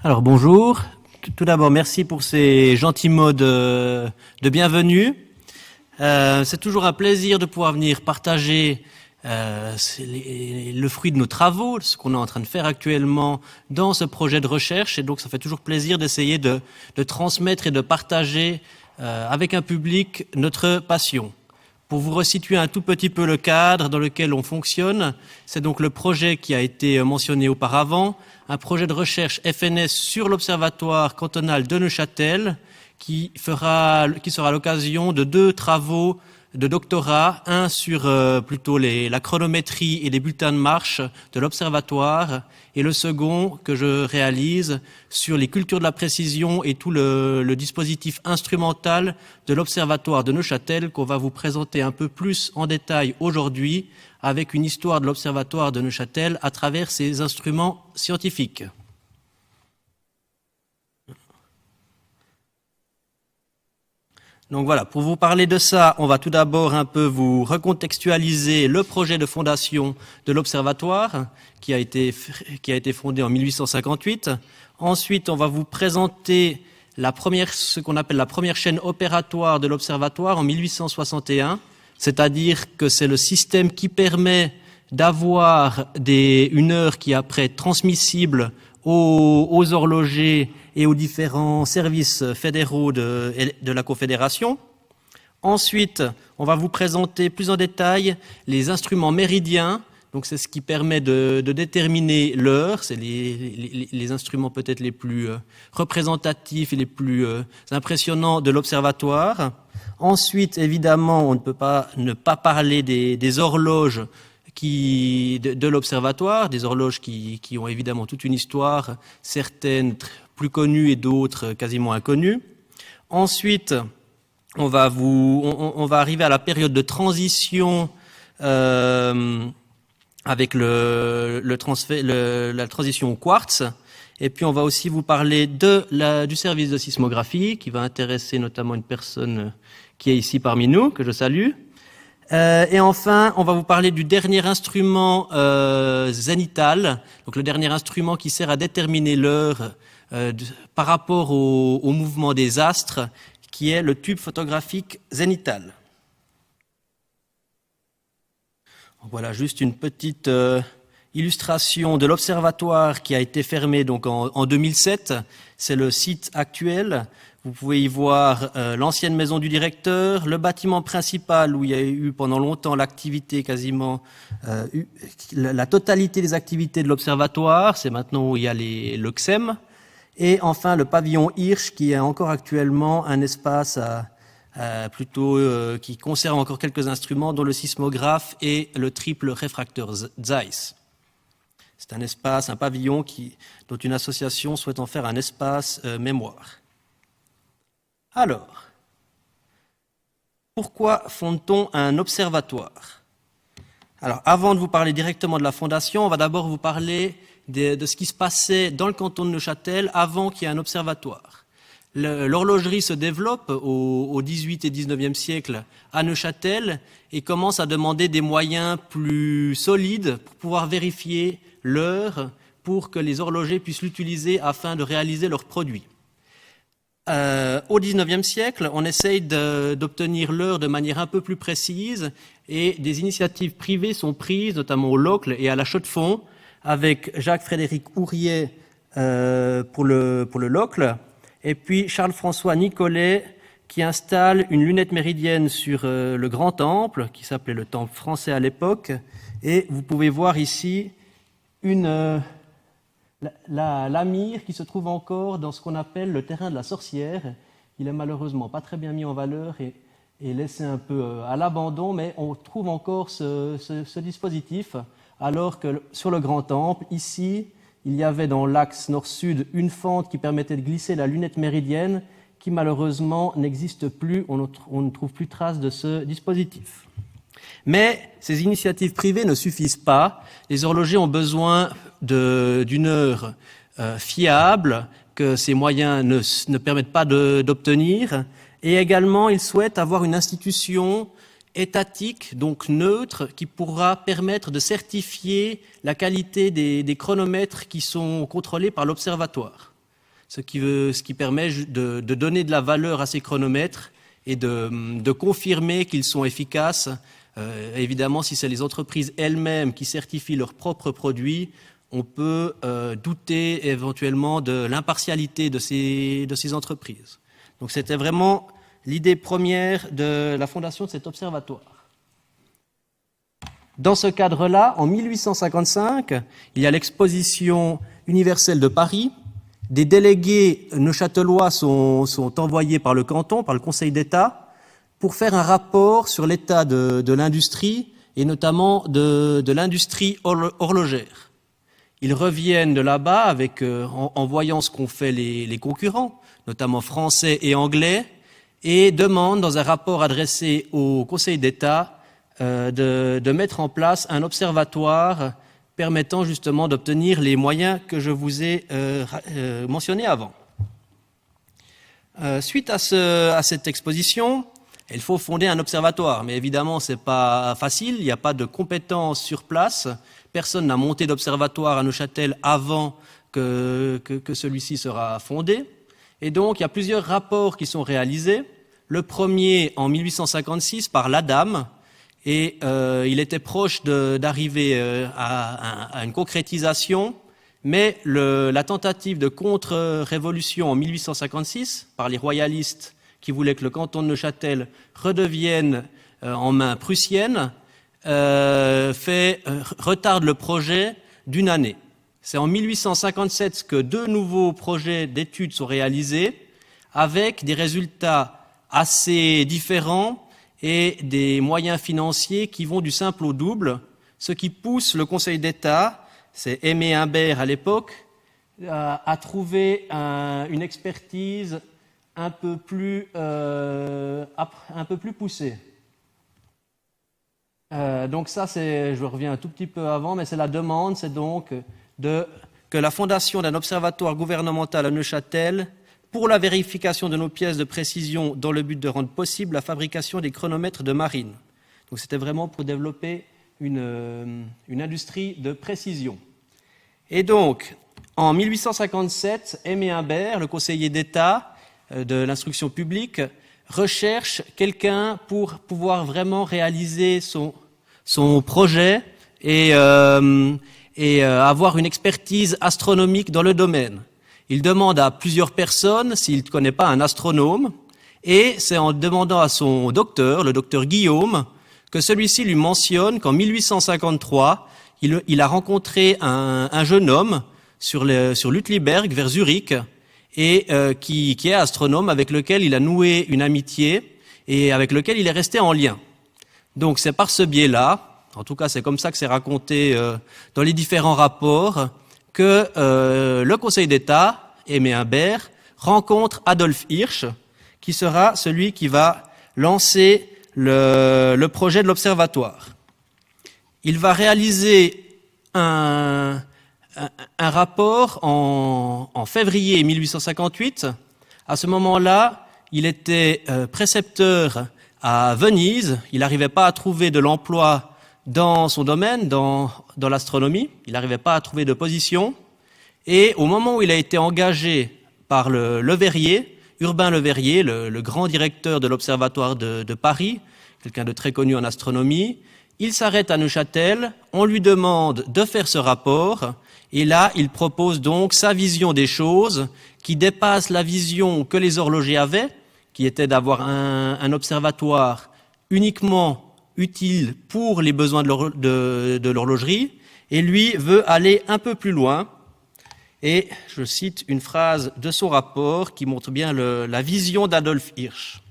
Alors bonjour, tout d'abord merci pour ces gentils mots de bienvenue. C'est toujours un plaisir de pouvoir venir partager le fruit de nos travaux, ce qu'on est en train de faire actuellement dans ce projet de recherche, et donc ça fait toujours plaisir d'essayer de transmettre et de partager avec un public notre passion. Pour vous resituer un tout petit peu le cadre dans lequel on fonctionne, c'est donc le projet qui a été mentionné auparavant, un projet de recherche FNS sur l'Observatoire cantonal de Neuchâtel, qui sera l'occasion de 2 travaux de doctorat, un sur plutôt la chronométrie et les bulletins de marche de l'Observatoire, et le second que je réalise sur les cultures de la précision et tout le dispositif instrumental de l'Observatoire de Neuchâtel, qu'on va vous présenter un peu plus en détail aujourd'hui, avec une histoire de l'Observatoire de Neuchâtel à travers ses instruments scientifiques. Donc voilà, pour vous parler de ça, on va tout d'abord un peu vous recontextualiser le projet de fondation de l'Observatoire, qui a été fondé en 1858. Ensuite, on va vous présenter ce qu'on appelle la première chaîne opératoire de l'Observatoire en 1861, c'est-à-dire que c'est le système qui permet d'avoir une heure qui est après transmissible aux horlogers et aux différents services fédéraux de la Confédération. Ensuite, on va vous présenter plus en détail les instruments méridiens. Donc c'est ce qui permet de déterminer l'heure. C'est les instruments peut-être les plus représentatifs et les plus impressionnants de l'Observatoire. Ensuite, évidemment, on ne peut pas ne pas parler des horloges de l'Observatoire, des horloges qui ont évidemment toute une histoire, certaines plus connues et d'autres quasiment inconnues. Ensuite, on va arriver à la période de transition avec la transition au quartz. Et puis on va aussi vous parler du service de sismographie qui va intéresser notamment une personne qui est ici parmi nous, que je salue. Et enfin, on va vous parler du dernier instrument zénital, donc le dernier instrument qui sert à déterminer l'heure par rapport au mouvement des astres, qui est le tube photographique zénital. Voilà juste une petite illustration de l'observatoire qui a été fermé donc en 2007. C'est le site actuel. Vous pouvez y voir l'ancienne maison du directeur, le bâtiment principal où il y a eu pendant longtemps l'activité quasiment, la totalité des activités de l'observatoire. C'est maintenant où il y a le CSEM. Et enfin le pavillon Hirsch qui est encore actuellement un espace qui conserve encore quelques instruments dont le sismographe et le triple réfracteur Zeiss. C'est un pavillon dont une association souhaite en faire un espace mémoire. Alors, pourquoi fonde-t-on un observatoire? Alors, avant de vous parler directement de la fondation, on va d'abord vous parler de ce qui se passait dans le canton de Neuchâtel avant qu'il y ait un observatoire. L'horlogerie se développe au XVIIIe et XIXe siècle à Neuchâtel et commence à demander des moyens plus solides pour pouvoir vérifier l'heure pour que les horlogers puissent l'utiliser afin de réaliser leurs produits. Au XIXe siècle, on essaye d'obtenir l'heure de manière un peu plus précise et des initiatives privées sont prises, notamment au Locle et à la Chaux-de-Fonds, avec Jacques-Frédéric Ourier pour le Locle, et puis Charles-François Nicolet qui installe une lunette méridienne sur le Grand Temple, qui s'appelait le Temple français à l'époque, et vous pouvez voir ici la mire qui se trouve encore dans ce qu'on appelle le terrain de la sorcière. Il est malheureusement pas très bien mis en valeur et laissé un peu à l'abandon, mais on trouve encore ce dispositif, alors que sur le Grand Temple, ici, il y avait dans l'axe nord-sud une fente qui permettait de glisser la lunette méridienne, qui malheureusement n'existe plus, on ne trouve plus trace de ce dispositif. Mais ces initiatives privées ne suffisent pas. Les horlogers ont besoin d'une heure fiable, que ces moyens ne permettent pas d'obtenir. Et également, ils souhaitent avoir une institution étatique, donc neutre, qui pourra permettre de certifier la qualité des chronomètres qui sont contrôlés par l'observatoire. ce qui permet de donner de la valeur à ces chronomètres et de confirmer qu'ils sont efficaces. Évidemment, si c'est les entreprises elles-mêmes qui certifient leurs propres produits, on peut douter éventuellement de l'impartialité de ces entreprises. Donc c'était vraiment l'idée première de la fondation de cet observatoire. Dans ce cadre-là, en 1855, il y a l'exposition universelle de Paris. Des délégués neuchâtelois sont envoyés par le canton, par le Conseil d'État, pour faire un rapport sur l'état de l'industrie, et notamment de l'industrie horlogère. Ils reviennent de là-bas avec, en voyant ce qu'ont fait les concurrents, notamment français et anglais, et demandent dans un rapport adressé au Conseil d'État de mettre en place un observatoire permettant justement d'obtenir les moyens que je vous ai mentionnés avant. Suite à cette exposition, il faut fonder un observatoire, mais évidemment c'est pas facile, il n'y a pas de compétences sur place, personne n'a monté d'observatoire à Neuchâtel avant que celui-ci sera fondé, et donc il y a plusieurs rapports qui sont réalisés. Le premier en 1856 par l'ADAM, et il était proche d'arriver à une concrétisation, mais la tentative de contre-révolution en 1856 par les royalistes qui voulaient que le canton de Neuchâtel redevienne en main prussienne retarde le projet d'une année. C'est en 1857 que 2 nouveaux projets d'études sont réalisés avec des résultats assez différents et des moyens financiers qui vont du simple au double, ce qui pousse le Conseil d'État, c'est Aimé Imbert à l'époque, à trouver une expertise un peu plus poussée. Donc ça, je reviens un tout petit peu avant, mais c'est la demande, c'est donc que la fondation d'un observatoire gouvernemental à Neuchâtel pour la vérification de nos pièces de précision dans le but de rendre possible la fabrication des chronomètres de marine. Donc c'était vraiment pour développer une industrie de précision. Et donc, en 1857, Aimé Imbert, le conseiller d'État de l'instruction publique, recherche quelqu'un pour pouvoir vraiment réaliser son projet et avoir une expertise astronomique dans le domaine. Il demande à plusieurs personnes s'il ne connaît pas un astronome, et c'est en demandant à son docteur, le docteur Guillaume, que celui-ci lui mentionne qu'en 1853, il a rencontré un jeune homme sur l'Uetliberg, vers Zurich, et qui est astronome, avec lequel il a noué une amitié et avec lequel il est resté en lien. Donc c'est par ce biais-là, en tout cas c'est comme ça que c'est raconté dans les différents rapports, que le Conseil d'État, Aimé Imbert, rencontre Adolphe Hirsch, qui sera celui qui va lancer le projet de l'observatoire. Il va réaliser un rapport en février 1858. À ce moment-là, il était précepteur à Venise. Il n'arrivait pas à trouver de l'emploi dans son domaine, dans l'astronomie. Il n'arrivait pas à trouver de position. Et au moment où il a été engagé par Le Verrier, Urbain Le Verrier, le grand directeur de l'Observatoire de Paris, quelqu'un de très connu en astronomie, il s'arrête à Neuchâtel, on lui demande de faire ce rapport, et là, il propose donc sa vision des choses, qui dépasse la vision que les horlogers avaient, qui était d'avoir un observatoire uniquement utile pour les besoins de l'horlogerie, et lui veut aller un peu plus loin. Et je cite une phrase de son rapport qui montre bien la vision d'Adolphe Hirsch.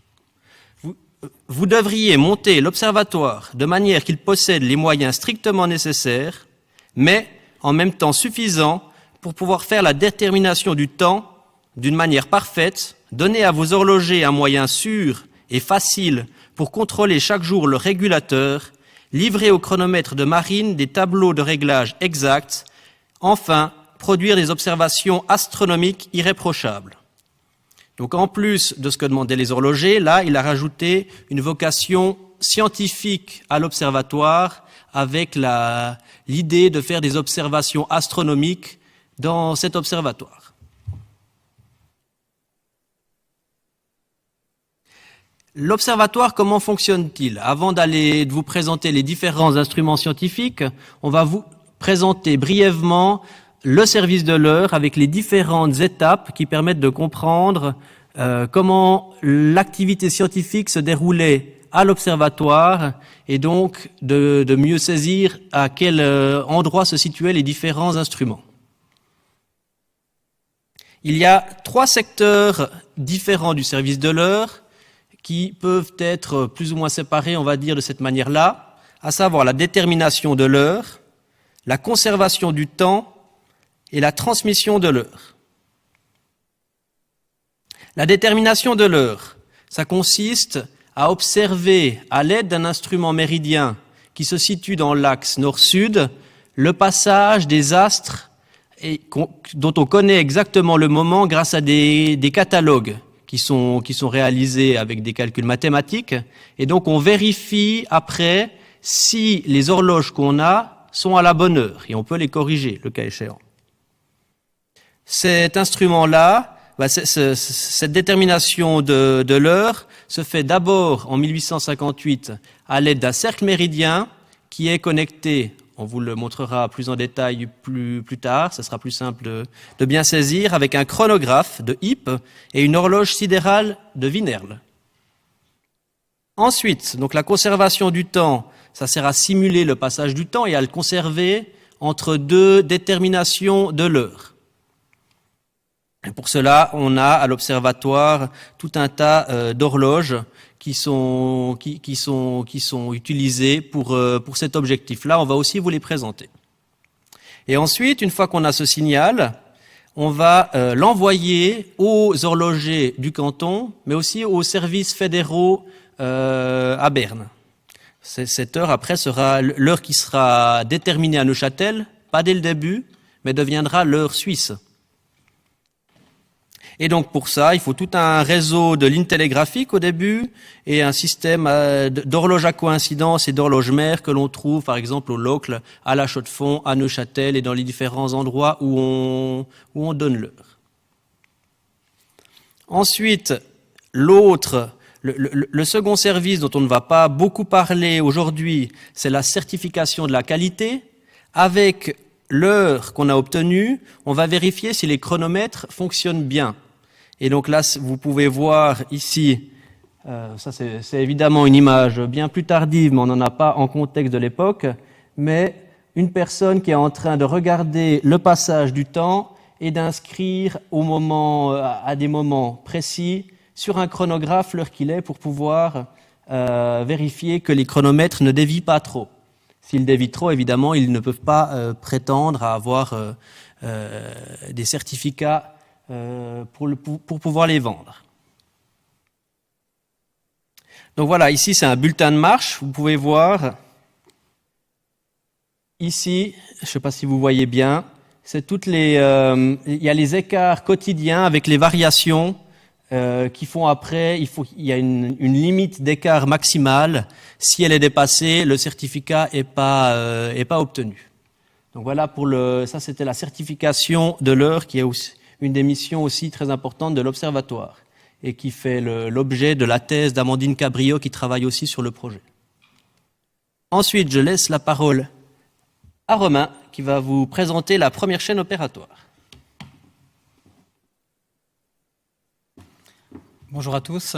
Vous devriez monter l'observatoire de manière qu'il possède les moyens strictement nécessaires, mais en même temps suffisants pour pouvoir faire la détermination du temps d'une manière parfaite, donner à vos horlogers un moyen sûr et facile pour contrôler chaque jour le régulateur, livrer au chronomètre de marine des tableaux de réglage exacts, enfin, produire des observations astronomiques irréprochables. Donc en plus de ce que demandaient les horlogers, là, il a rajouté une vocation scientifique à l'observatoire avec l'idée de faire des observations astronomiques dans cet observatoire. L'observatoire, comment fonctionne-t-il? Avant de vous présenter les différents instruments scientifiques, on va vous présenter brièvement le service de l'heure avec les différentes étapes qui permettent de comprendre comment l'activité scientifique se déroulait à l'observatoire et donc de mieux saisir à quel endroit se situaient les différents instruments. Il y a 3 secteurs différents du service de l'heure qui peuvent être plus ou moins séparés, on va dire, de cette manière-là, à savoir la détermination de l'heure, la conservation du temps et la transmission de l'heure. La détermination de l'heure, ça consiste à observer à l'aide d'un instrument méridien qui se situe dans l'axe nord-sud le passage des astres et dont on connaît exactement le moment grâce à des catalogues qui sont réalisés avec des calculs mathématiques. Et donc on vérifie après si les horloges qu'on a sont à la bonne heure et on peut les corriger le cas échéant. Cet instrument-là, cette détermination de l'heure se fait d'abord en 1858 à l'aide d'un cercle méridien qui est connecté, on vous le montrera plus en détail plus tard, ce sera plus simple de bien saisir, avec un chronographe de Hipp et une horloge sidérale de Wienerle. Ensuite, donc la conservation du temps, ça sert à simuler le passage du temps et à le conserver entre 2 déterminations de l'heure. Et pour cela, on a à l'observatoire tout un tas d'horloges qui sont utilisées pour cet objectif-là. On va aussi vous les présenter. Et ensuite, une fois qu'on a ce signal, on va l'envoyer aux horlogers du canton, mais aussi aux services fédéraux à Berne. Cette heure, après, sera l'heure qui sera déterminée à Neuchâtel, pas dès le début, mais deviendra l'heure suisse. Et donc pour ça, il faut tout un réseau de lignes télégraphiques au début et un système d'horloge à coïncidence et d'horloge mère que l'on trouve par exemple au Locle, à La Chaux-de-Fonds, à Neuchâtel et dans les différents endroits où on donne l'heure. Ensuite, le second service dont on ne va pas beaucoup parler aujourd'hui, c'est la certification de la qualité. Avec l'heure qu'on a obtenue, on va vérifier si les chronomètres fonctionnent bien. Et donc là, vous pouvez voir ici, ça c'est évidemment une image bien plus tardive, mais on n'en a pas en contexte de l'époque, mais une personne qui est en train de regarder le passage du temps et d'inscrire à des moments précis sur un chronographe l'heure qu'il est pour pouvoir vérifier que les chronomètres ne dévient pas trop. S'ils dévient trop, évidemment, ils ne peuvent pas prétendre à avoir des certificats pour pouvoir les vendre. Donc voilà, ici c'est un bulletin de marche. Vous pouvez voir ici, je ne sais pas si vous voyez bien, c'est il y a les écarts quotidiens avec les variations qui font après. Il y a une limite d'écart maximale. Si elle est dépassée, le certificat est pas obtenu. Donc voilà ça c'était la certification de l'heure qui est aussi une des missions aussi très importantes de l'Observatoire et qui fait l'objet de la thèse d'Amandine Cabrillo qui travaille aussi sur le projet. Ensuite, je laisse la parole à Romain qui va vous présenter la première chaîne opératoire. Bonjour à tous.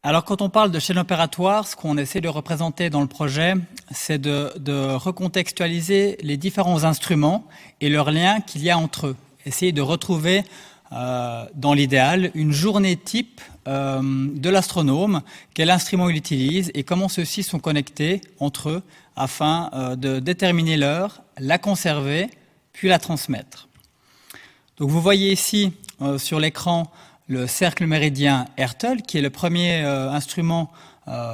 Alors quand on parle de chaîne opératoire, ce qu'on essaie de représenter dans le projet, c'est de recontextualiser les différents instruments et leurs liens qu'il y a entre eux. Essayer de retrouver, dans l'idéal, une journée type de l'astronome, quel instrument il utilise et comment ceux-ci sont connectés entre eux afin de déterminer l'heure, la conserver, puis la transmettre. Donc vous voyez ici sur l'écran le cercle méridien Hertel, qui est le premier instrument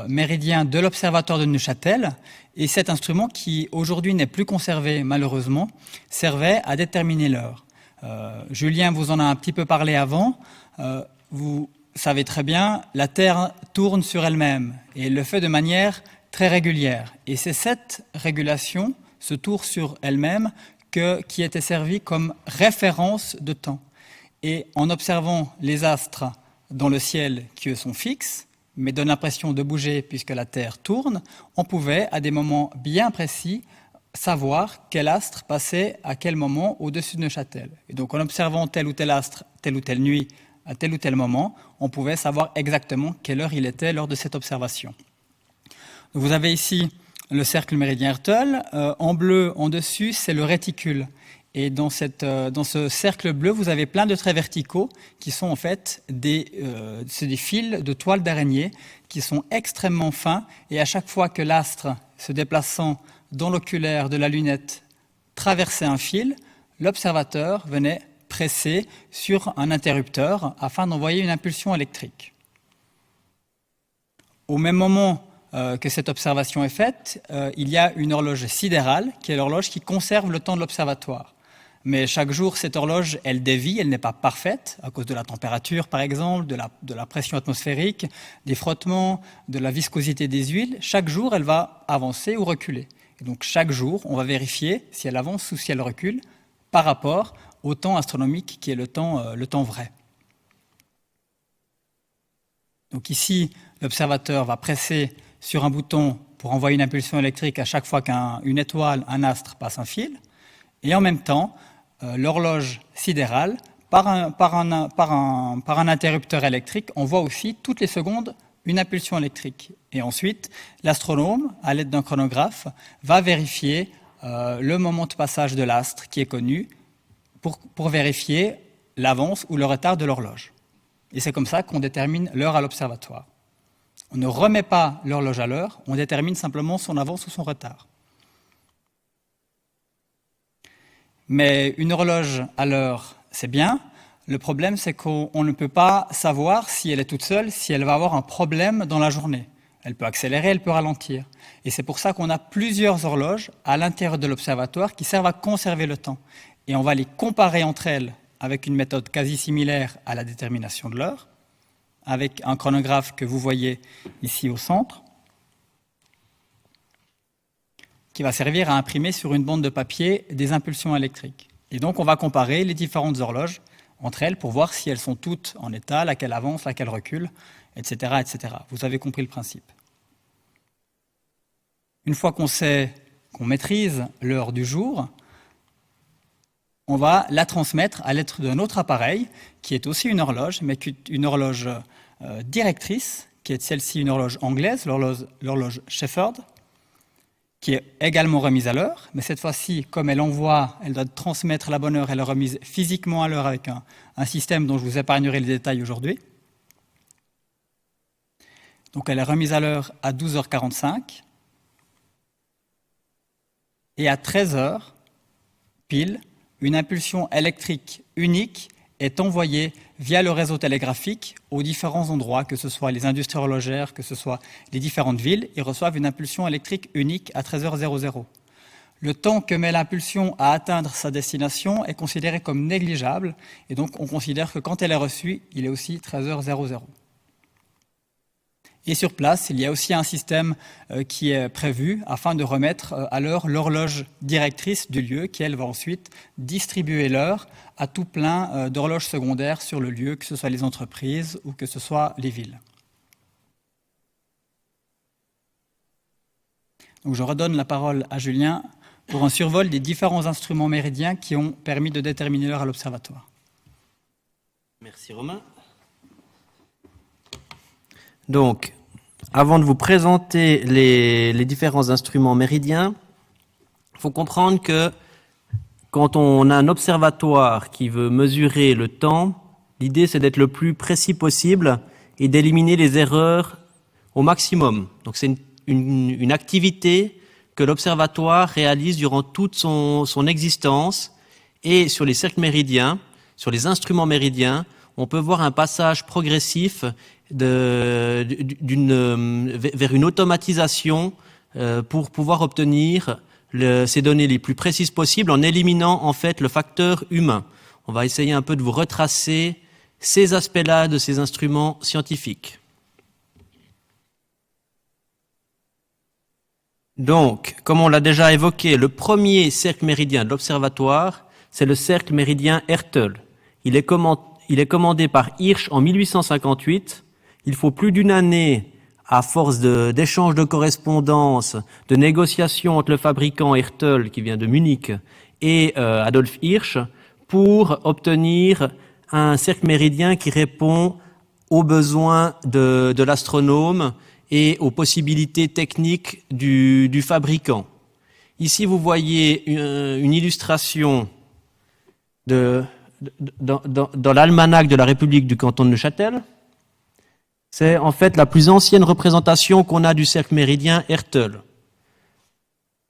méridien de l'Observatoire de Neuchâtel. Et cet instrument, qui aujourd'hui n'est plus conservé malheureusement, servait à déterminer l'heure. Julien vous en a un petit peu parlé avant. Vous savez très bien, la Terre tourne sur elle-même et le fait de manière très régulière. Et c'est cette régulation, ce tour sur elle-même, qui était servi comme référence de temps. Et en observant les astres dans le ciel qui eux sont fixes, mais donnent l'impression de bouger puisque la Terre tourne, on pouvait, à des moments bien précis, savoir quel astre passait à quel moment au-dessus de Neuchâtel. Et donc en observant tel ou tel astre, telle ou telle nuit, à tel ou tel moment, on pouvait savoir exactement quelle heure il était lors de cette observation. Donc vous avez ici le cercle méridien Hertel. En bleu, en dessus, c'est le réticule. Et dans ce cercle bleu, vous avez plein de traits verticaux qui sont en fait des fils de toile d'araignée qui sont extrêmement fins. Et à chaque fois que l'astre se déplaçant dans l'oculaire de la lunette traversait un fil, l'observateur venait presser sur un interrupteur afin d'envoyer une impulsion électrique. Au même moment que cette observation est faite, il y a une horloge sidérale qui est l'horloge qui conserve le temps de l'observatoire. Mais chaque jour, cette horloge, elle dévie, elle n'est pas parfaite, à cause de la température, par exemple, de la pression atmosphérique, des frottements, de la viscosité des huiles. Chaque jour, elle va avancer ou reculer. Et donc, chaque jour, on va vérifier si elle avance ou si elle recule par rapport au temps astronomique qui est le temps vrai. Donc ici, l'observateur va presser sur un bouton pour envoyer une impulsion électrique à chaque fois qu'une étoile, un astre, passe un fil. Et en même temps, l'horloge sidérale, par un interrupteur électrique, envoie aussi toutes les secondes une impulsion électrique. Et ensuite, l'astronome, à l'aide d'un chronographe, va vérifier le moment de passage de l'astre qui est connu pour vérifier l'avance ou le retard de l'horloge. Et c'est comme ça qu'on détermine l'heure à l'observatoire. On ne remet pas l'horloge à l'heure, on détermine simplement son avance ou son retard. Mais une horloge à l'heure, c'est bien. Le problème, c'est qu'on ne peut pas savoir si elle est toute seule, si elle va avoir un problème dans la journée. Elle peut accélérer, elle peut ralentir. Et c'est pour ça qu'on a plusieurs horloges à l'intérieur de l'observatoire qui servent à conserver le temps. Et on va les comparer entre elles avec une méthode quasi similaire à la détermination de l'heure, avec un chronographe que vous voyez ici au centre, qui va servir à imprimer sur une bande de papier des impulsions électriques. Et donc on va comparer les différentes horloges entre elles pour voir si elles sont toutes en état, laquelle avance, laquelle recule, etc., etc. Vous avez compris le principe. Une fois qu'on maîtrise l'heure du jour, on va la transmettre à l'aide d'un autre appareil qui est aussi une horloge, mais une horloge directrice, qui est celle-ci une horloge anglaise, l'horloge Shepherd, qui est également remise à l'heure, mais cette fois-ci, comme elle doit transmettre la bonne heure, elle est remise physiquement à l'heure avec un système dont je vous épargnerai les détails aujourd'hui. Donc elle est remise à l'heure à 12h45 et à 13h, pile, une impulsion électrique unique est envoyée via le réseau télégraphique aux différents endroits, que ce soit les industries horlogères, que ce soit les différentes villes, ils reçoivent une impulsion électrique unique à 13h00. Le temps que met l'impulsion à atteindre sa destination est considéré comme négligeable, et donc on considère que quand elle est reçue, il est aussi 13h00. Et sur place, il y a aussi un système qui est prévu afin de remettre à l'heure l'horloge directrice du lieu qui, elle, va ensuite distribuer l'heure à tout plein d'horloges secondaires sur le lieu, que ce soit les entreprises ou que ce soit les villes. Donc je redonne la parole à Julien pour un survol des différents instruments méridiens qui ont permis de déterminer l'heure à l'observatoire. Merci Romain. Donc, avant de vous présenter les différents instruments méridiens, il faut comprendre que quand on a un observatoire qui veut mesurer le temps, l'idée c'est d'être le plus précis possible et d'éliminer les erreurs au maximum. Donc c'est une activité que l'observatoire réalise durant toute son existence, et sur les cercles méridiens, sur les instruments méridiens, on peut voir un passage progressif vers une automatisation pour pouvoir obtenir ces données les plus précises possibles en éliminant en fait le facteur humain. On va essayer un peu de vous retracer ces aspects-là de ces instruments scientifiques. Donc, comme on l'a déjà évoqué, le premier cercle méridien de l'observatoire, c'est le cercle méridien Hertel. Il il est commandé par Hirsch en 1858. Il faut plus d'une année, à force d'échanges de correspondance, de négociations entre le fabricant Hertel, qui vient de Munich, et Adolf Hirsch, pour obtenir un cercle méridien qui répond aux besoins de l'astronome et aux possibilités techniques du fabricant. Ici, vous voyez une illustration dans l'almanach de la République du canton de Neuchâtel. C'est en fait la plus ancienne représentation qu'on a du cercle méridien Hertel.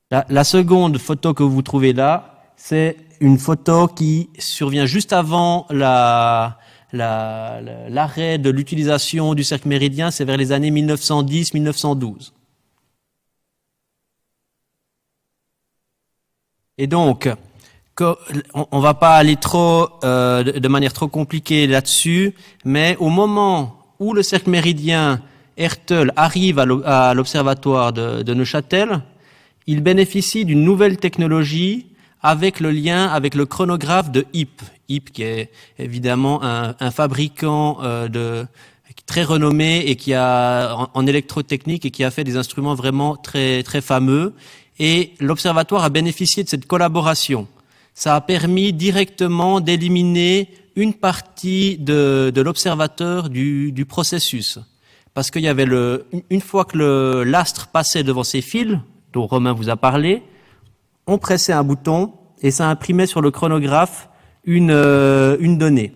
La seconde photo que vous trouvez là, c'est une photo qui survient juste avant l'arrêt de l'utilisation du cercle méridien, c'est vers les années 1910-1912. Et donc, on va pas aller de manière trop compliquée là-dessus, mais au moment où le cercle méridien Hertel arrive à l'observatoire de Neuchâtel, il bénéficie d'une nouvelle technologie avec le lien avec le chronographe de Hipp. Hipp, qui est évidemment un fabricant très renommé et qui a en électrotechnique et qui a fait des instruments vraiment très très fameux. Et l'observatoire a bénéficié de cette collaboration. Ça a permis directement d'éliminer une partie de l'observateur du processus. Parce qu'il y avait une fois que l'astre passait devant ces fils, dont Romain vous a parlé, on pressait un bouton et ça imprimait sur le chronographe une donnée.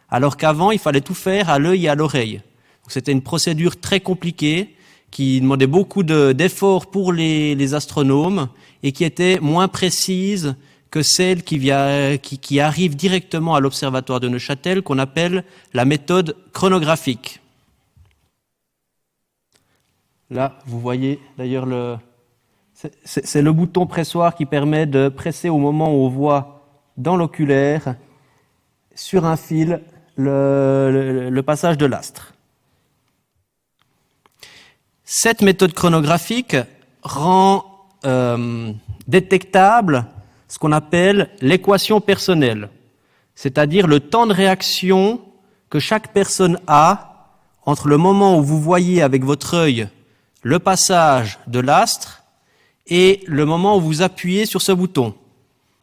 Alors qu'avant, il fallait tout faire à l'œil et à l'oreille. C'était une procédure très compliquée qui demandait beaucoup d'efforts pour les astronomes et qui était moins précise que celle qui arrive directement à l'observatoire de Neuchâtel, qu'on appelle la méthode chronographique. Là, vous voyez d'ailleurs c'est le bouton pressoir qui permet de presser au moment où on voit dans l'oculaire, sur un fil, le passage de l'astre. Cette méthode chronographique rend détectable ce qu'on appelle l'équation personnelle, c'est-à-dire le temps de réaction que chaque personne a entre le moment où vous voyez avec votre œil le passage de l'astre et le moment où vous appuyez sur ce bouton.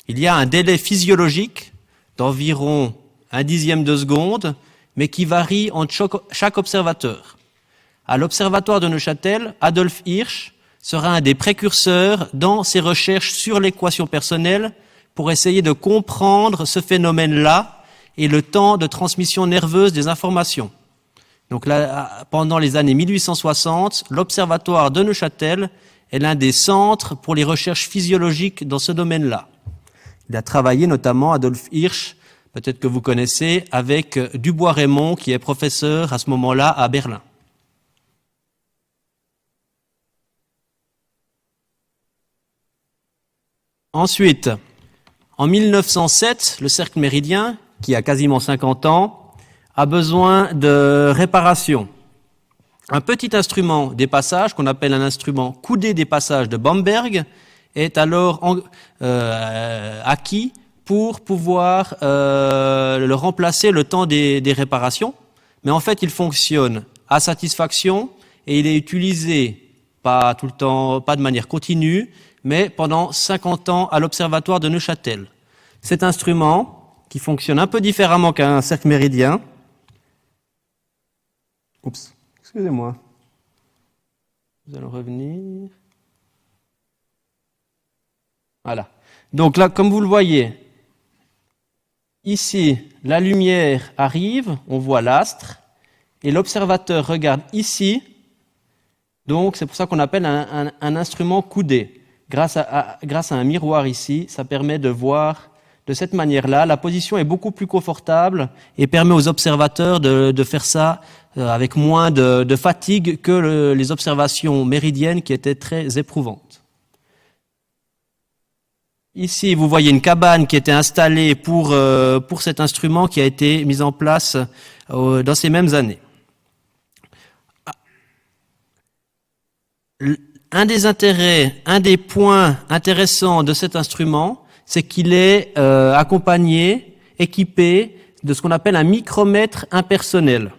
Il y a un délai physiologique d'environ 1/10 de seconde, mais qui varie entre chaque observateur. À l'observatoire de Neuchâtel, Adolf Hirsch sera un des précurseurs dans ses recherches sur l'équation personnelle pour essayer de comprendre ce phénomène-là et le temps de transmission nerveuse des informations. Donc là, pendant les années 1860, l'observatoire de Neuchâtel est l'un des centres pour les recherches physiologiques dans ce domaine-là. Il a travaillé notamment, Adolf Hirsch, peut-être que vous connaissez, avec Dubois-Reymond, qui est professeur à ce moment-là à Berlin. Ensuite, en 1907, le cercle méridien, qui a quasiment 50 ans, a besoin de réparation. Un petit instrument des passages, qu'on appelle un instrument coudé des passages de Bamberg, est alors acquis pour pouvoir le remplacer le temps des réparations. Mais en fait, il fonctionne à satisfaction et il est utilisé pas tout le temps, pas de manière continue, mais pendant 50 ans à l'observatoire de Neuchâtel. Cet instrument, qui fonctionne un peu différemment qu'un cercle méridien, excusez-moi, nous allons revenir. Voilà. Donc là, comme vous le voyez, ici, la lumière arrive, on voit l'astre, et l'observateur regarde ici. Donc c'est pour ça qu'on appelle un instrument coudé. Grâce à un miroir ici, ça permet de voir de cette manière-là. La position est beaucoup plus confortable et permet aux observateurs de faire ça avec moins de fatigue que les observations méridiennes qui étaient très éprouvantes. Ici, vous voyez une cabane qui était installée pour cet instrument qui a été mise en place dans ces mêmes années. Un des points intéressants de cet instrument, c'est qu'il est accompagné, équipé de ce qu'on appelle un micromètre impersonnel.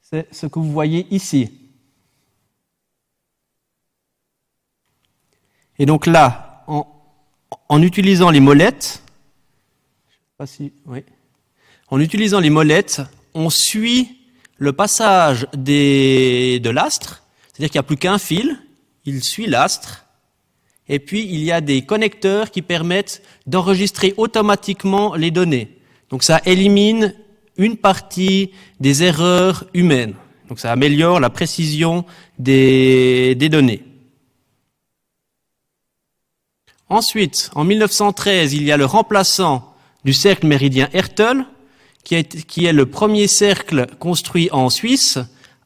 C'est ce que vous voyez ici. Et donc là, en utilisant les molettes, en utilisant les molettes, on suit le passage de l'astre, c'est-à-dire qu'il n'y a plus qu'un fil, il suit l'astre, et puis il y a des connecteurs qui permettent d'enregistrer automatiquement les données. Donc ça élimine une partie des erreurs humaines. Donc ça améliore la précision des données. Ensuite, en 1913, il y a le remplaçant du cercle méridien Hertel, qui est le premier cercle construit en Suisse,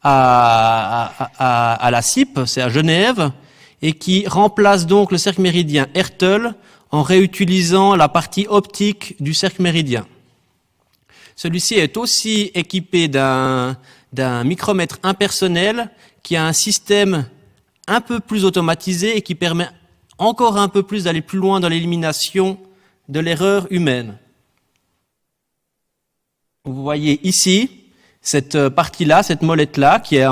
à la CIP, c'est à Genève, et qui remplace donc le cercle méridien Hertel en réutilisant la partie optique du cercle méridien. Celui-ci est aussi équipé d'un micromètre impersonnel qui a un système un peu plus automatisé et qui permet encore un peu plus d'aller plus loin dans l'élimination de l'erreur humaine. Vous voyez ici cette partie-là, cette molette-là, qui est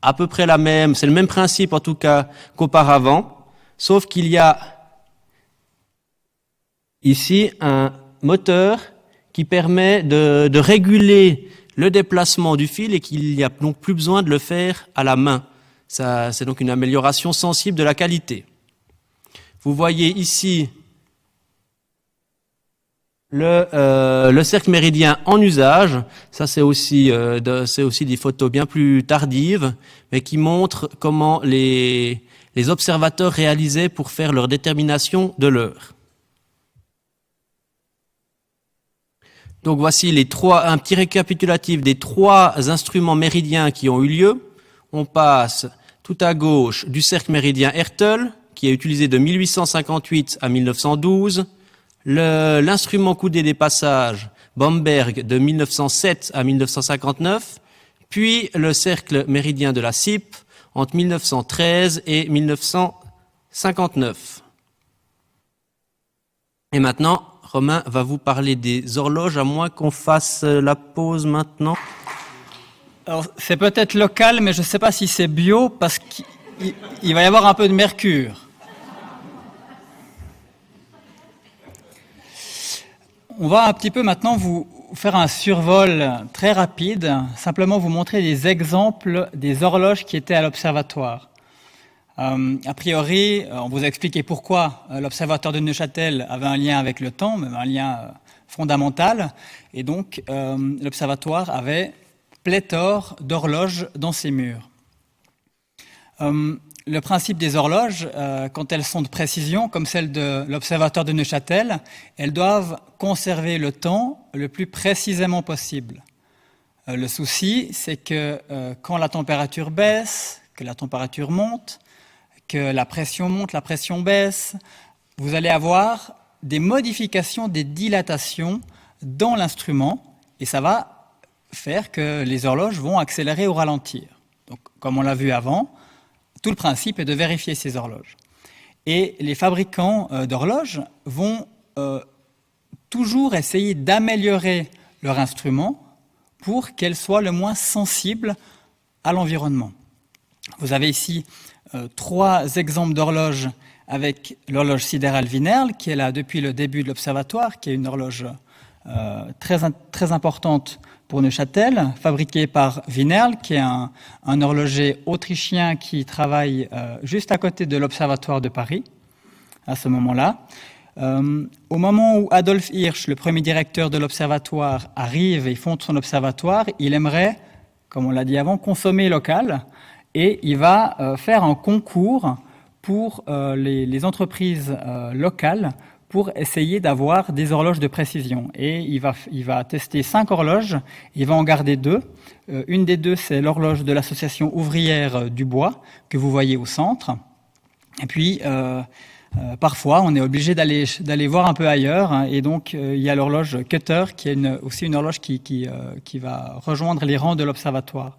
à peu près la même, c'est le même principe en tout cas qu'auparavant, sauf qu'il y a ici un moteur qui permet de réguler le déplacement du fil et qu'il n'y a donc plus besoin de le faire à la main. Ça, c'est donc une amélioration sensible de la qualité. Vous voyez ici le cercle méridien en usage. Ça, c'est aussi des photos bien plus tardives, mais qui montrent comment les observateurs réalisaient pour faire leur détermination de l'heure. Donc voici un petit récapitulatif des 3 instruments méridiens qui ont eu lieu. On passe tout à gauche du cercle méridien Hertel, qui est utilisé de 1858 à 1912, l'instrument coudé des passages Bamberg de 1907 à 1959, puis le cercle méridien de la CIP entre 1913 et 1959. Et maintenant, Romain va vous parler des horloges, à moins qu'on fasse la pause maintenant. Alors, c'est peut-être local, mais je ne sais pas si c'est bio, parce qu'il va y avoir un peu de mercure. On va un petit peu maintenant vous faire un survol très rapide, simplement vous montrer des exemples des horloges qui étaient à l'observatoire. A priori, on vous a expliqué pourquoi l'observatoire de Neuchâtel avait un lien avec le temps, même un lien fondamental, et donc l'observatoire avait pléthore d'horloges dans ses murs. Le principe des horloges, quand elles sont de précision, comme celle de l'observatoire de Neuchâtel, elles doivent conserver le temps le plus précisément possible. Le souci, c'est que quand la température baisse, que la température monte, que la pression monte, la pression baisse, vous allez avoir des modifications, des dilatations dans l'instrument, et ça va faire que les horloges vont accélérer ou ralentir. Donc, comme on l'a vu avant, tout le principe est de vérifier ces horloges. Et les fabricants d'horloges vont toujours essayer d'améliorer leur instrument pour qu'elle soit le moins sensible à l'environnement. Vous avez ici 3 exemples d'horloges avec l'horloge sidérale Wienerl, qui est là depuis le début de l'observatoire, qui est une horloge très importante pour Neuchâtel, fabriquée par Wienerl, qui est un horloger autrichien qui travaille juste à côté de l'observatoire de Paris, à ce moment-là. Au moment où Adolf Hirsch, le premier directeur de l'observatoire, arrive et fonde son observatoire, il aimerait, comme on l'a dit avant, consommer local, et il va faire un concours pour les entreprises locales pour essayer d'avoir des horloges de précision. Et il va tester 5 horloges, il va en garder 2. Une des 2, c'est l'horloge de l'association ouvrière du bois, que vous voyez au centre. Et puis, parfois, on est obligé d'aller voir un peu ailleurs, hein, et donc il y a l'horloge Cutter, qui est aussi une horloge qui va rejoindre les rangs de l'observatoire.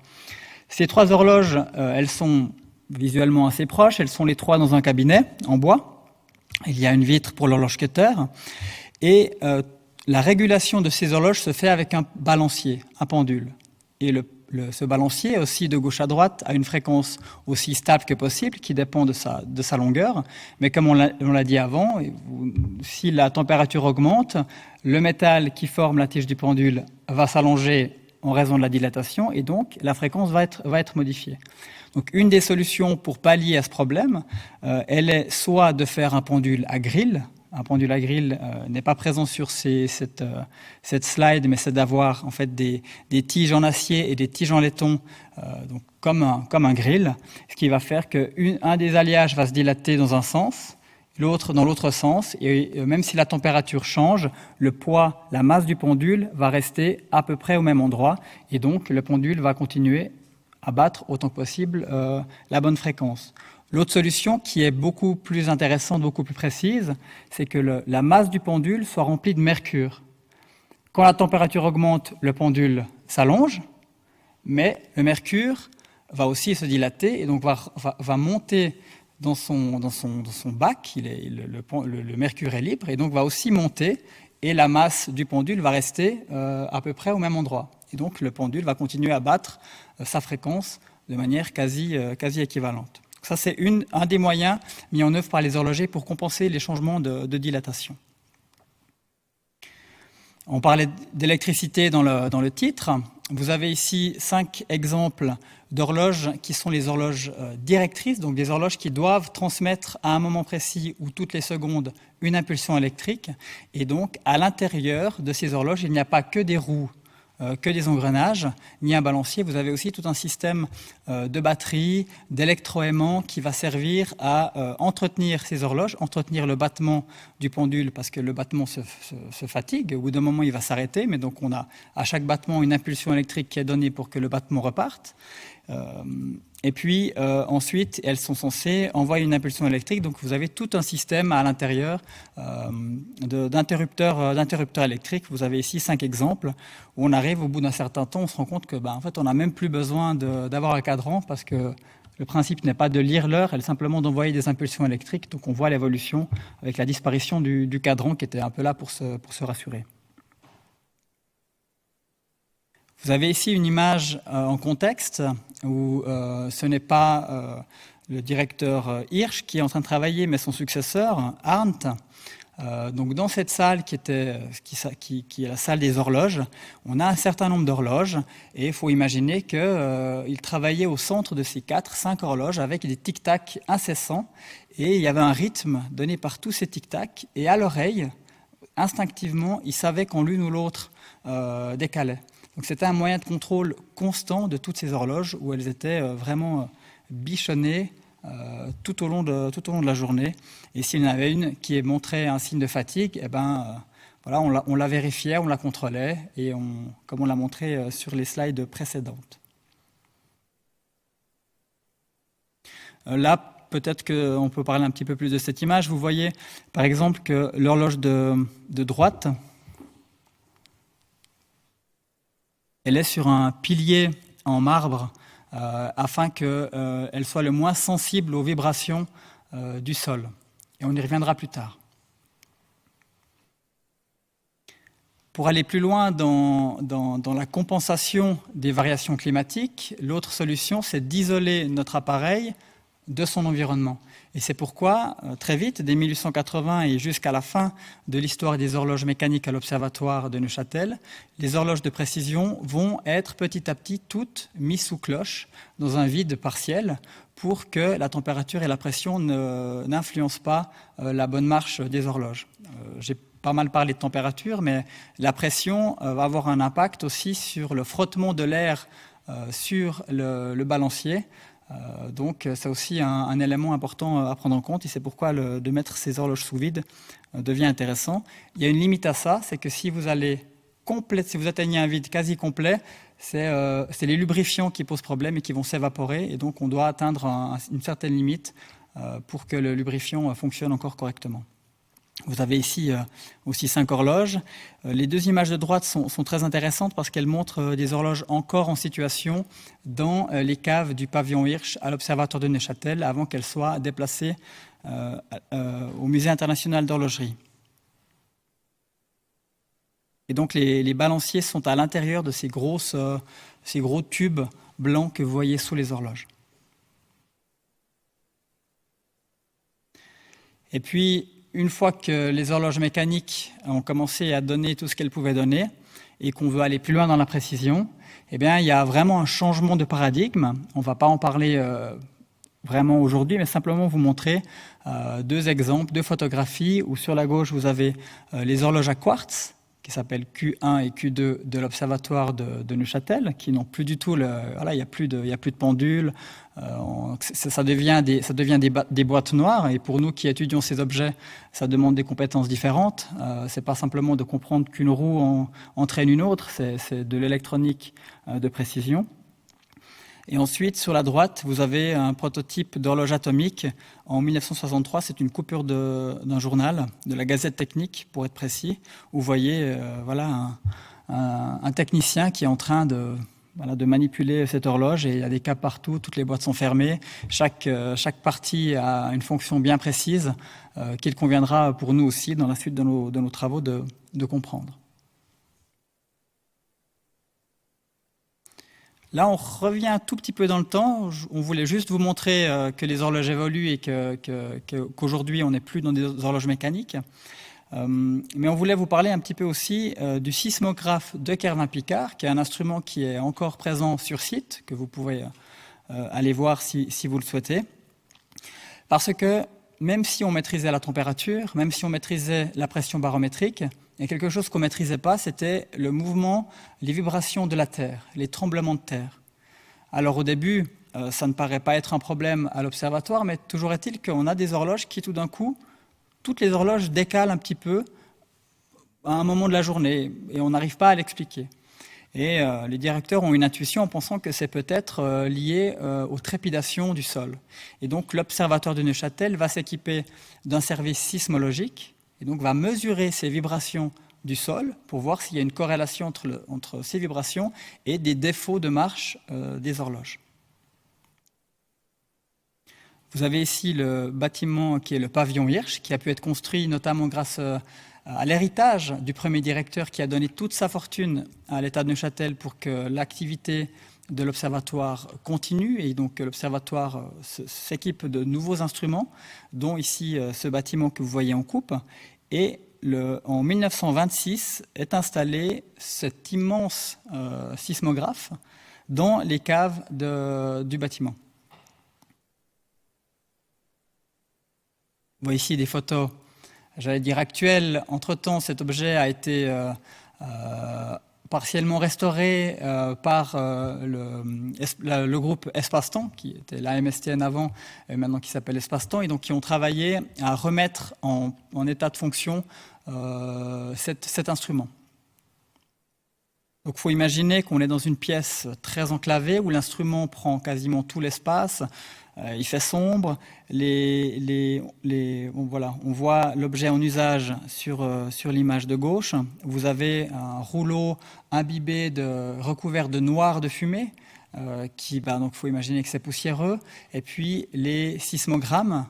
Ces 3 horloges, elles sont visuellement assez proches, elles sont les 3 dans un cabinet en bois. Il y a une vitre pour l'horloge Cutter, et la régulation de ces horloges se fait avec un balancier, un pendule. Et ce balancier, aussi de gauche à droite, a une fréquence aussi stable que possible, qui dépend de sa longueur. Mais comme on l'a dit avant, si la température augmente, le métal qui forme la tige du pendule va s'allonger en raison de la dilatation, et donc la fréquence va être modifiée. Donc une des solutions pour pallier à ce problème, elle est soit de faire un pendule à grille. Un pendule à grille n'est pas présent sur cette slide, mais c'est d'avoir en fait des tiges en acier et des tiges en laiton, donc comme un grill, ce qui va faire qu'un des alliages va se dilater dans un sens, l'autre dans l'autre sens, et même si la température change, le poids, la masse du pendule va rester à peu près au même endroit, et donc le pendule va continuer à battre autant que possible la bonne fréquence. L'autre solution, qui est beaucoup plus intéressante, beaucoup plus précise, c'est que la masse du pendule soit remplie de mercure. Quand la température augmente, le pendule s'allonge, mais le mercure va aussi se dilater et donc va monter dans son bac. Le mercure est libre et donc va aussi monter, et la masse du pendule va rester à peu près au même endroit. Et donc le pendule va continuer à battre sa fréquence de manière quasi équivalente. Ça, c'est un des moyens mis en œuvre par les horlogers pour compenser les changements de dilatation. On parlait d'électricité dans le titre. Vous avez ici 5 exemples d'horloges qui sont les horloges directrices, donc des horloges qui doivent transmettre à un moment précis ou toutes les secondes une impulsion électrique. Et donc, à l'intérieur de ces horloges, il n'y a pas que des roues, que des engrenages, ni un balancier. Vous avez aussi tout un système de batterie, d'électroaimants qui va servir à entretenir ces horloges, entretenir le battement du pendule, parce que le battement se fatigue. Au bout d'un moment, il va s'arrêter, mais donc on a à chaque battement une impulsion électrique qui est donnée pour que le battement reparte. Et puis ensuite, elles sont censées envoyer une impulsion électrique. Donc vous avez tout un système à l'intérieur d'interrupteurs électriques. Vous avez ici 5 exemples où on arrive au bout d'un certain temps, on se rend compte que en fait, on n'a même plus besoin d'avoir un cadran, parce que le principe n'est pas de lire l'heure, elle est simplement d'envoyer des impulsions électriques. Donc on voit l'évolution avec la disparition du cadran qui était un peu là pour se rassurer. Vous avez ici une image en contexte où ce n'est pas le directeur Hirsch qui est en train de travailler, mais son successeur, Arndt. Donc dans cette salle qui est la salle des horloges, on a un certain nombre d'horloges, et il faut imaginer qu'il travaillait au centre de ces 4-5 horloges avec des tic-tac incessants, et il y avait un rythme donné par tous ces tic-tac, et à l'oreille, instinctivement, il savait quand l'une ou l'autre décalait. Donc c'était un moyen de contrôle constant de toutes ces horloges, où elles étaient vraiment bichonnées tout au long de la journée. Et s'il y en avait une qui montrait un signe de fatigue, voilà, on la vérifiait, on la contrôlait, et comme on l'a montré sur les slides précédentes. Là, peut-être qu'on peut parler un petit peu plus de cette image. Vous voyez par exemple que l'horloge de droite, elle est sur un pilier en marbre afin qu'elle soit le moins sensible aux vibrations du sol. Et on y reviendra plus tard. Pour aller plus loin dans la compensation des variations climatiques, l'autre solution, c'est d'isoler notre appareil de son environnement. Et c'est pourquoi, très vite, dès 1880 et jusqu'à la fin de l'histoire des horloges mécaniques à l'Observatoire de Neuchâtel, les horloges de précision vont être petit à petit toutes mises sous cloche dans un vide partiel pour que la température et la pression n'influencent pas la bonne marche des horloges. J'ai pas mal parlé de température, mais la pression va avoir un impact aussi sur le frottement de l'air sur le balancier. Donc c'est aussi un élément important à prendre en compte, et c'est pourquoi de mettre ces horloges sous vide devient intéressant. Il y a une limite à ça, c'est que si vous atteignez un vide quasi complet, c'est les lubrifiants qui posent problème et qui vont s'évaporer, et donc on doit atteindre une certaine limite pour que le lubrifiant fonctionne encore correctement. Vous avez ici aussi 5 horloges. Les 2 images de droite sont très intéressantes parce qu'elles montrent des horloges encore en situation dans les caves du pavillon Hirsch à l'Observatoire de Neuchâtel avant qu'elles soient déplacées au Musée international d'horlogerie. Et donc les balanciers sont à l'intérieur de ces gros tubes blancs que vous voyez sous les horloges. Et puis, une fois que les horloges mécaniques ont commencé à donner tout ce qu'elles pouvaient donner et qu'on veut aller plus loin dans la précision, eh bien, il y a vraiment un changement de paradigme. On ne va pas en parler vraiment aujourd'hui, mais simplement vous montrer deux exemples, deux photographies où sur la gauche, vous avez les horloges à quartz, qui s'appellent Q1 et Q2 de l'Observatoire de Neuchâtel, qui n'ont plus du tout voilà, il n'y a plus de pendule, ça devient des boîtes noires, et pour nous qui étudions ces objets, ça demande des compétences différentes. C'est pas simplement de comprendre qu'une roue entraîne une autre, c'est de l'électronique de précision. Et ensuite, sur la droite, vous avez un prototype d'horloge atomique. En 1963, c'est une coupure d'un journal, de la Gazette technique, pour être précis, où vous voyez voilà, un technicien qui est en train de manipuler cette horloge, et il y a des câbles partout, toutes les boîtes sont fermées. Chaque partie a une fonction bien précise qu'il conviendra pour nous aussi, dans la suite de nos travaux, de comprendre. Là, on revient un tout petit peu dans le temps. On voulait juste vous montrer que les horloges évoluent et qu'aujourd'hui, on n'est plus dans des horloges mécaniques. Mais on voulait vous parler un petit peu aussi du sismographe de Kervin-Picard, qui est un instrument qui est encore présent sur site, que vous pouvez aller voir si vous le souhaitez. Parce que même si on maîtrisait la température, même si on maîtrisait la pression barométrique, il y a quelque chose qu'on ne maîtrisait pas, c'était le mouvement, les vibrations de la Terre, les tremblements de terre. Alors au début, ça ne paraît pas être un problème à l'observatoire, mais toujours est-il qu'on a des horloges qui tout d'un coup, toutes les horloges décalent un petit peu à un moment de la journée, et on n'arrive pas à l'expliquer. Et les directeurs ont une intuition en pensant que c'est peut-être lié aux trépidations du sol. Et donc l'Observatoire de Neuchâtel va s'équiper d'un service sismologique, et donc va mesurer ces vibrations du sol pour voir s'il y a une corrélation entre ces vibrations et des défauts de marche des horloges. Vous avez ici le bâtiment qui est le pavillon Hirsch, qui a pu être construit notamment grâce à l'héritage du premier directeur qui a donné toute sa fortune à l'État de Neuchâtel pour que l'activité de l'observatoire continue, et donc l'observatoire s'équipe de nouveaux instruments, dont ici ce bâtiment que vous voyez en coupe. Et en 1926 est installé cet immense sismographe dans les caves du bâtiment. Vous voyez ici des photos, j'allais dire actuelles. Entre-temps, cet objet a été partiellement restauré par le groupe Espace-Temps, qui était la MSTN avant, et maintenant qui s'appelle Espace-Temps, et donc qui ont travaillé à remettre en état de fonction cet instrument. Donc il faut imaginer qu'on est dans une pièce très enclavée où l'instrument prend quasiment tout l'espace. Il fait sombre, on voit l'objet en usage sur l'image de gauche. Vous avez un rouleau imbibé recouvert de noir de fumée, donc faut imaginer que c'est poussiéreux. Et puis les sismogrammes,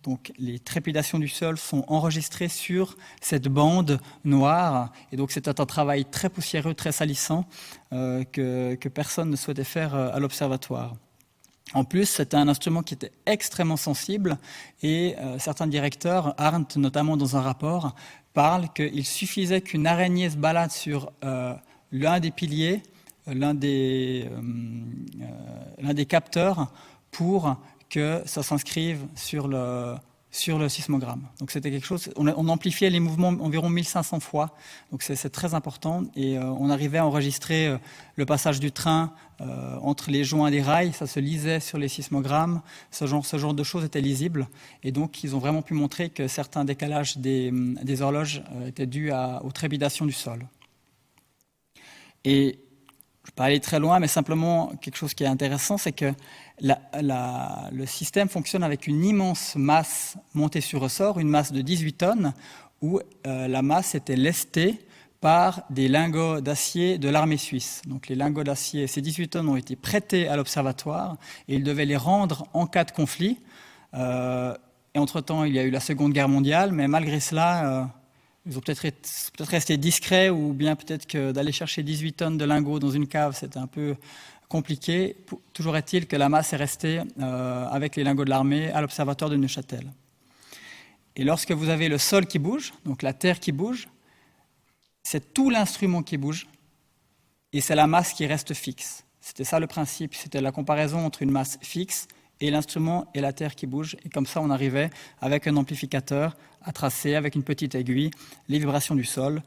donc les trépidations du sol, sont enregistrées sur cette bande noire. Et donc c'est un travail très poussiéreux, très salissant, que personne ne souhaitait faire à l'observatoire. En plus, c'était un instrument qui était extrêmement sensible, et certains directeurs, Arndt notamment dans un rapport, parlent qu'il suffisait qu'une araignée se balade sur l'un des piliers, l'un des capteurs, pour que ça s'inscrive sur le sismogramme. Donc c'était quelque chose, on amplifiait les mouvements environ 1500 fois, donc c'est très important, et on arrivait à enregistrer le passage du train entre les joints des rails, ça se lisait sur les sismogrammes, ce genre de choses était lisible, et donc ils ont vraiment pu montrer que certains décalages des horloges étaient dus aux trépidations du sol. Et je ne vais pas aller très loin, mais simplement quelque chose qui est intéressant, c'est que le système fonctionne avec une immense masse montée sur ressort, une masse de 18 tonnes, où la masse était lestée par des lingots d'acier de l'armée suisse. Donc les lingots d'acier, ces 18 tonnes ont été prêtés à l'observatoire, et ils devaient les rendre en cas de conflit. Et entre-temps, il y a eu la Seconde Guerre mondiale, mais malgré cela, Ils ont peut-être resté discrets, ou bien peut-être que d'aller chercher 18 tonnes de lingots dans une cave, c'était un peu compliqué. Toujours est-il que la masse est restée avec les lingots de l'armée à l'observatoire de Neuchâtel. Et lorsque vous avez le sol qui bouge, donc la terre qui bouge, c'est tout l'instrument qui bouge, et c'est la masse qui reste fixe. C'était ça le principe, c'était la comparaison entre une masse fixe et l'instrument et la terre qui bouge. Et comme ça, on arrivait, avec un amplificateur, à tracer avec une petite aiguille les vibrations du sol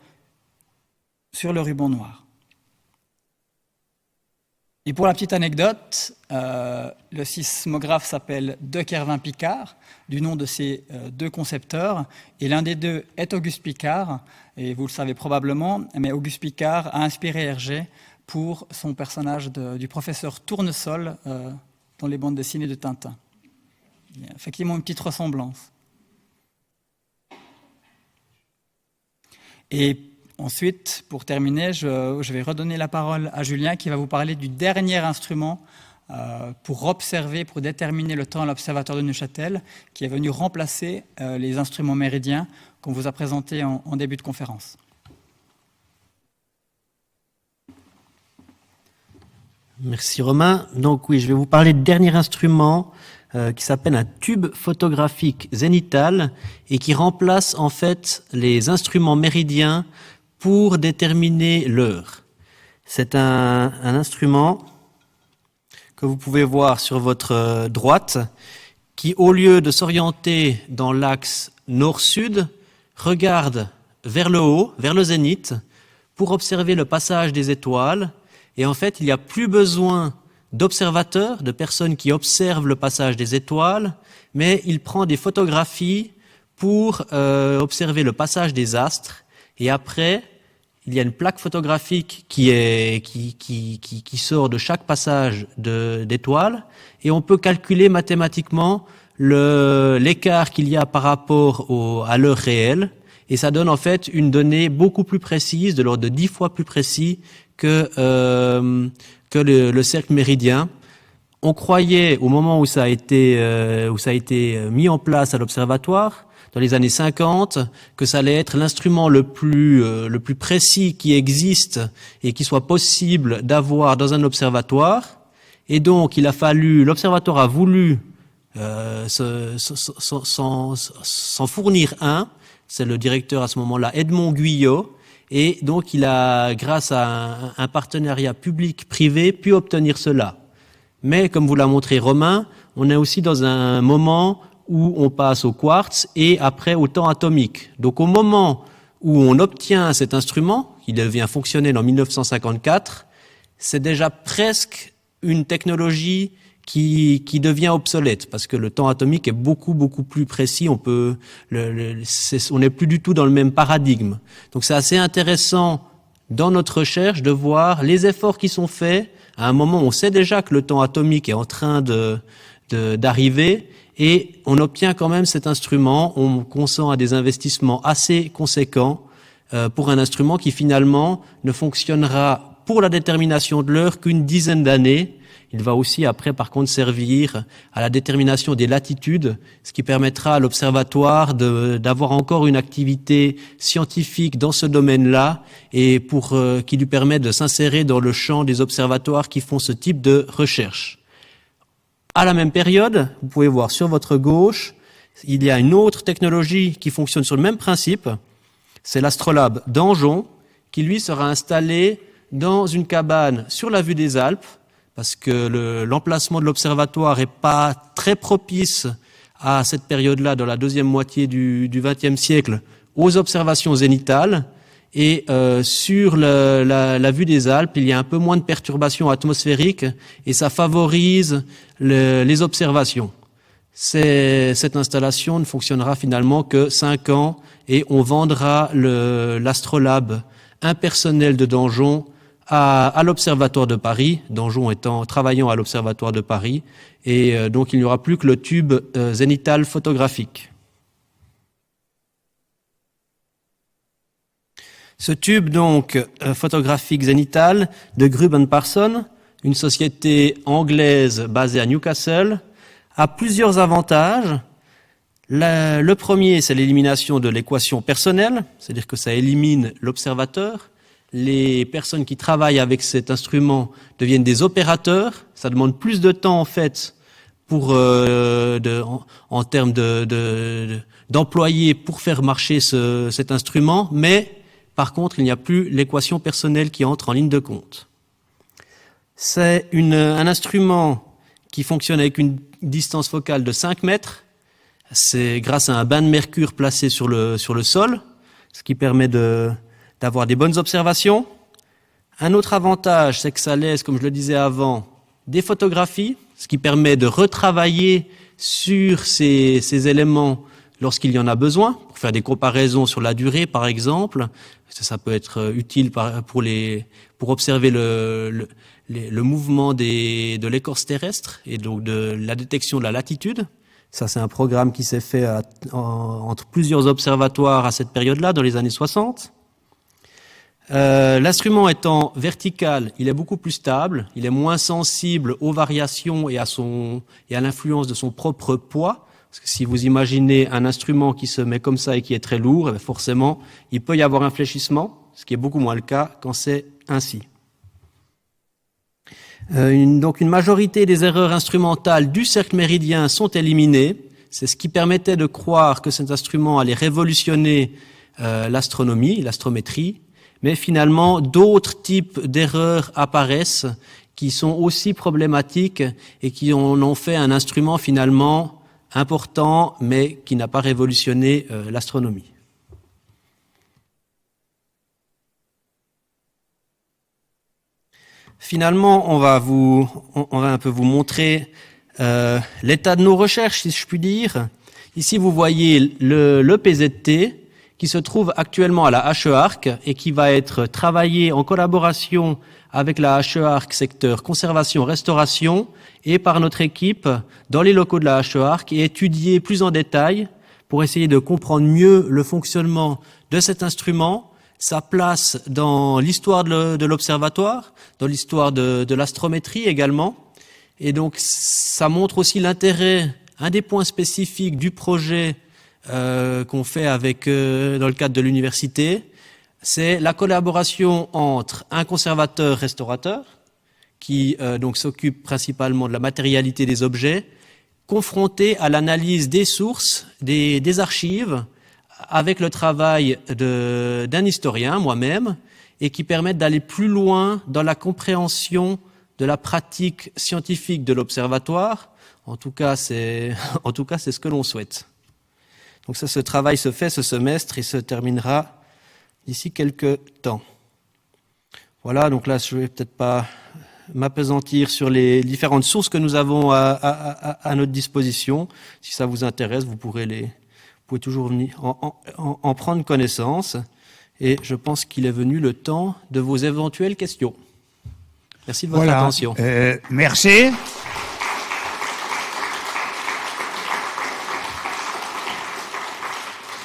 sur le ruban noir. Et pour la petite anecdote, le sismographe s'appelle De Kervin-Picard, du nom de ces deux concepteurs, et l'un des deux est Auguste Piccard, et vous le savez probablement, mais Auguste Piccard a inspiré Hergé pour son personnage du professeur Tournesol dans les bandes dessinées de Tintin. Il y a effectivement une petite ressemblance. Et ensuite, pour terminer, je vais redonner la parole à Julien qui va vous parler du dernier instrument pour observer, pour déterminer le temps à l'observatoire de Neuchâtel, qui est venu remplacer les instruments méridiens qu'on vous a présentés en début de conférence. Merci Romain. Donc oui, je vais vous parler du dernier instrument qui s'appelle un tube photographique zénital et qui remplace en fait les instruments méridiens pour déterminer l'heure. C'est un instrument que vous pouvez voir sur votre droite qui, au lieu de s'orienter dans l'axe nord-sud, regarde vers le haut, vers le zénith, pour observer le passage des étoiles. Et en fait, il n'y a plus besoin d'observateurs, de personnes qui observent le passage des étoiles, mais il prend des photographies pour observer le passage des astres. Et après, il y a une plaque photographique qui sort de chaque passage d'étoiles, et on peut calculer mathématiquement l'écart qu'il y a par rapport à l'heure réelle, et ça donne en fait une donnée beaucoup plus précise, de l'ordre de 10 fois plus précis que le cercle méridien. On croyait, au moment où ça a été mis en place à l'observatoire, dans les années 50, que ça allait être l'instrument le plus précis qui existe et qui soit possible d'avoir dans un observatoire. Et donc, l'observatoire a voulu s'en fournir un. C'est le directeur à ce moment-là, Edmond Guyot. Et donc, il a, grâce à un partenariat public-privé, pu obtenir cela. Mais, comme vous l'a montré Romain, on est aussi dans un moment où on passe au quartz et après au temps atomique. Donc, au moment où on obtient cet instrument, qui devient fonctionnel en 1954, c'est déjà presque une technologie qui devient obsolète, parce que le temps atomique est beaucoup plus précis. On n'est plus du tout dans le même paradigme. Donc c'est assez intéressant dans notre recherche de voir les efforts qui sont faits à un moment où on sait déjà que le temps atomique est en train d'arriver, et on obtient quand même cet instrument. On consent à des investissements assez conséquents pour un instrument qui finalement ne fonctionnera pour la détermination de l'heure qu'une dizaine d'années. Il va aussi après, par contre, servir à la détermination des latitudes, ce qui permettra à l'observatoire d'avoir encore une activité scientifique dans ce domaine-là, et qui lui permet de s'insérer dans le champ des observatoires qui font ce type de recherche. À la même période, vous pouvez voir sur votre gauche, il y a une autre technologie qui fonctionne sur le même principe. C'est l'astrolabe d'Anjon, qui lui sera installé dans une cabane sur la vue des Alpes, parce que l'emplacement de l'observatoire est pas très propice à cette période-là, dans la deuxième moitié du XXe siècle, aux observations zénithales. Et sur la vue des Alpes, il y a un peu moins de perturbations atmosphériques, et ça favorise les observations. Cette installation ne fonctionnera finalement que 5 ans, et on vendra l'astrolabe impersonnel de Danjon à l'Observatoire de Paris, Danjon travaillant à l'Observatoire de Paris, et donc il n'y aura plus que le tube zénital photographique. Ce tube donc photographique zénital de Grub & Parson, une société anglaise basée à Newcastle, a plusieurs avantages. Le premier, c'est l'élimination de l'équation personnelle, c'est-à-dire que ça élimine l'observateur. Les personnes qui travaillent avec cet instrument deviennent des opérateurs. Ça demande plus de temps, en fait, pour en termes d'employés pour faire marcher cet instrument, mais par contre, il n'y a plus l'équation personnelle qui entre en ligne de compte. C'est un instrument qui fonctionne avec une distance focale de 5 mètres. C'est grâce à un bain de mercure placé sur le sol, ce qui permet d'avoir des bonnes observations. Un autre avantage, c'est que ça laisse, comme je le disais avant, des photographies, ce qui permet de retravailler sur ces éléments lorsqu'il y en a besoin, pour faire des comparaisons sur la durée, par exemple. Ça peut être utile pour observer le mouvement de l'écorce terrestre et donc de la détection de la latitude. Ça, c'est un programme qui s'est fait entre plusieurs observatoires à cette période-là, dans les années 60. L'instrument étant vertical, il est beaucoup plus stable, il est moins sensible aux variations et à l'influence de son propre poids. Parce que si vous imaginez un instrument qui se met comme ça et qui est très lourd, forcément, il peut y avoir un fléchissement, ce qui est beaucoup moins le cas quand c'est ainsi. Donc une majorité des erreurs instrumentales du cercle méridien sont éliminées. C'est ce qui permettait de croire que cet instrument allait révolutionner l'astronomie, l'astrométrie. Mais finalement, d'autres types d'erreurs apparaissent qui sont aussi problématiques et qui en ont fait un instrument finalement important, mais qui n'a pas révolutionné l'astronomie. Finalement, on va un peu vous montrer l'état de nos recherches, si je puis dire. Ici, vous voyez le PZT qui se trouve actuellement à la HE-Arc et qui va être travaillé en collaboration avec la HE-Arc secteur conservation-restauration et par notre équipe dans les locaux de la HE-Arc et étudié plus en détail pour essayer de comprendre mieux le fonctionnement de cet instrument, sa place dans l'histoire de l'observatoire, dans l'histoire de l'astrométrie également. Et donc, ça montre aussi l'intérêt, un des points spécifiques du projet qu'on fait dans le cadre de l'université, c'est la collaboration entre un conservateur-restaurateur, qui donc s'occupe principalement de la matérialité des objets, confronté à l'analyse des sources, des archives, avec le travail d'un historien, moi-même, et qui permettent d'aller plus loin dans la compréhension de la pratique scientifique de l'observatoire. En tout cas, c'est ce que l'on souhaite. Donc ça, ce travail se fait ce semestre et se terminera d'ici quelques temps. Voilà, donc là, je ne vais peut-être pas m'appesantir sur les différentes sources que nous avons à notre disposition. Si ça vous intéresse, vous pouvez toujours venir en prendre connaissance. Et je pense qu'il est venu le temps de vos éventuelles questions. Merci de votre attention. Merci.